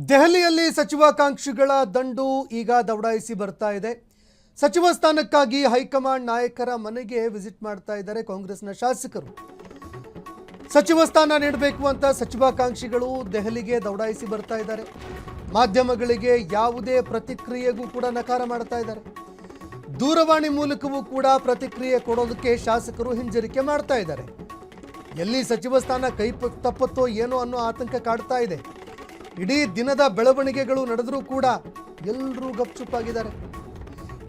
ದೆಹಲಿಯಲ್ಲಿ ಸಚಿವಾಕಾಂಕ್ಷಿಗಳ ದಂಡು ಈಗ ದೌಡಾಯಿಸಿ ಬರ್ತಾ ಇದೆ. ಸಚಿವ ಸ್ಥಾನಕ್ಕಾಗಿ ಹೈಕಮಾಂಡ್ ನಾಯಕರ ಮನೆಗೆ ವಿಸಿಟ್ ಮಾಡ್ತಾ ಇದ್ದಾರೆ ಕಾಂಗ್ರೆಸ್ನ ಶಾಸಕರು. ಸಚಿವ ಸ್ಥಾನ ನೀಡಬೇಕು ಅಂತ ಸಚಿವಾಕಾಂಕ್ಷಿಗಳು ದೆಹಲಿಗೆ ದೌಡಾಯಿಸಿ ಬರ್ತಾ ಇದ್ದಾರೆ. ಮಾಧ್ಯಮಗಳಿಗೆ ಯಾವುದೇ ಪ್ರತಿಕ್ರಿಯೆಗೂ ಕೂಡ ನಕಾರ ಮಾಡ್ತಾ ಇದ್ದಾರೆ. ದೂರವಾಣಿ ಮೂಲಕವೂ ಕೂಡ ಪ್ರತಿಕ್ರಿಯೆ ಕೊಡೋದಕ್ಕೆ ಶಾಸಕರು ಹಿಂಜರಿಕೆ ಮಾಡ್ತಾ ಇದ್ದಾರೆ. ಎಲ್ಲಿ ಸಚಿವ ಸ್ಥಾನ ಕೈ ತಪ್ಪತ್ತೋ ಏನೋ ಅನ್ನೋ ಆತಂಕ ಕಾಡ್ತಾ ಇದೆ. ಇಡೀ ದಿನದ ಬೆಳವಣಿಗೆಗಳು ನಡೆದರೂ ಕೂಡ ಎಲ್ಲರೂ ಗಪ್ಚುಪ್ಪಾಗಿದ್ದಾರೆ.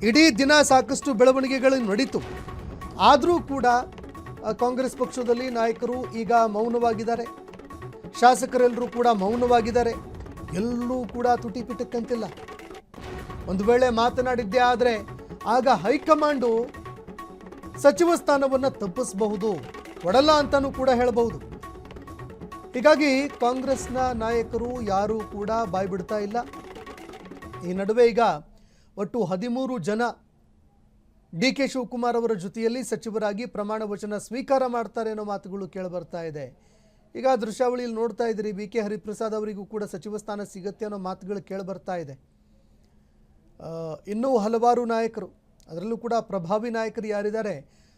ಇಡೀ ದಿನ ಸಾಕಷ್ಟು ಬೆಳವಣಿಗೆಗಳು ನಡೀತು. ಆದರೂ ಕೂಡ ಕಾಂಗ್ರೆಸ್ ಪಕ್ಷದಲ್ಲಿ ನಾಯಕರು ಈಗ ಮೌನವಾಗಿದ್ದಾರೆ. ಶಾಸಕರೆಲ್ಲರೂ ಕೂಡ ಮೌನವಾಗಿದ್ದಾರೆ. ಎಲ್ಲರೂ ಕೂಡ ತುಟಿ ಪಿಟಕ್ಕಂತಿಲ್ಲ. ಒಂದು ವೇಳೆ ಮಾತನಾಡಿದ್ದೇ ಆದರೆ ಆಗ ಹೈಕಮಾಂಡು ಸಚಿವ ಸ್ಥಾನವನ್ನು ತಪ್ಪಿಸಬಹುದು, ಕೊಡಲ್ಲ ಅಂತಲೂ ಕೂಡ ಹೇಳಬಹುದು. ಹೀಗಾಗಿ ಕಾಂಗ್ರೆಸ್ನ ನಾಯಕರು ಯಾರೂ ಕೂಡ ಬಾಯಿ ಬಿಡ್ತಾ ಇಲ್ಲ. ಈ ನಡುವೆ ಈಗ ಒಟ್ಟು 13 ಜನ ಡಿ ಕೆ ಶಿವಕುಮಾರ್ ಅವರ ಜೊತೆಯಲ್ಲಿ ಸಚಿವರಾಗಿ ಪ್ರಮಾಣ ವಚನ ಸ್ವೀಕಾರ ಮಾಡ್ತಾರೆ ಅನ್ನೋ ಮಾತುಗಳು ಕೇಳಿಬರ್ತಾ ಇದೆ. ಈಗ ದೃಶ್ಯಾವಳಿಯಲ್ಲಿ ನೋಡ್ತಾ ಇದ್ದೀರಿ, ಬಿ ಕೆ ಹರಿಪ್ರಸಾದ್ ಅವರಿಗೂ ಕೂಡ ಸಚಿವ ಸ್ಥಾನ ಸಿಗುತ್ತೆ ಅನ್ನೋ ಮಾತುಗಳು ಕೇಳಿಬರ್ತಾ ಇದೆ. ಇನ್ನೂ ಹಲವಾರು ನಾಯಕರು, ಅದರಲ್ಲೂ ಕೂಡ ಪ್ರಭಾವಿ ನಾಯಕರು ಯಾರಿದ್ದಾರೆ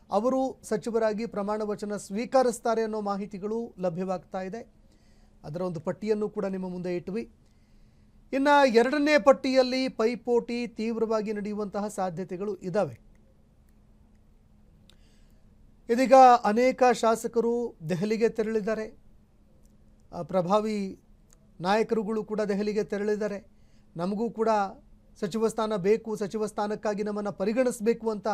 ಅವರು ಸಚಿವರಾಗಿ ಪ್ರಮಾಣ ವಚನ ಸ್ವೀಕರಿಸ್ತಾರೆ ಅನ್ನೋ ಮಾಹಿತಿಗಳು ಲಭ್ಯವಾಗ್ತಾ ಇದೆ. ಅದರ ಒಂದು ಪಟ್ಟಿಯನ್ನು ಕೂಡ ನಿಮ್ಮ ಮುಂದೆ ಇಟ್ವಿ. ಇನ್ನು ಎರಡನೇ ಪಟ್ಟಿಯಲ್ಲಿ ಪೈಪೋಟಿ ತೀವ್ರವಾಗಿ ನಡೆಯುವಂತಹ ಸಾಧ್ಯತೆಗಳು ಇದ್ದಾವೆ. ಇದೀಗ ಅನೇಕ ಶಾಸಕರು ದೆಹಲಿಗೆ ತೆರಳಿದ್ದಾರೆ. ಪ್ರಭಾವಿ ನಾಯಕರುಗಳು ಕೂಡ ದೆಹಲಿಗೆ ತೆರಳಿದ್ದಾರೆ. ನಮಗೂ ಕೂಡ ಸಚಿವ ಸ್ಥಾನ ಬೇಕು, ಸಚಿವ ಸ್ಥಾನಕ್ಕಾಗಿ ನಮ್ಮನ್ನು ಪರಿಗಣಿಸಬೇಕು ಅಂತ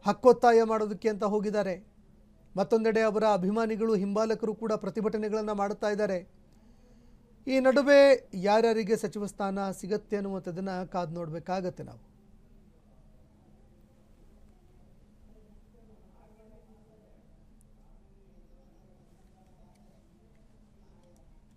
ಹಕ್ಕೊತ್ತಾಯ ಮಾಡೋದಕ್ಕೆ ಅಂತ ಹೋಗಿದ್ದಾರೆ. ಮತ್ತೊಂದೆಡೆ ಅವರ ಅಭಿಮಾನಿಗಳು, ಹಿಂಬಾಲಕರು ಕೂಡ ಪ್ರತಿಭಟನೆಗಳನ್ನು ಮಾಡುತ್ತಾ ಇದ್ದಾರೆ. ಈ ನಡುವೆ ಯಾರ್ಯಾರಿಗೆ ಸಚಿವ ಸ್ಥಾನ ಸಿಗತ್ತೆ ಅನ್ನುವಂಥದ್ದನ್ನು ಕಾದು ನೋಡಬೇಕಾಗತ್ತೆ ನಾವು.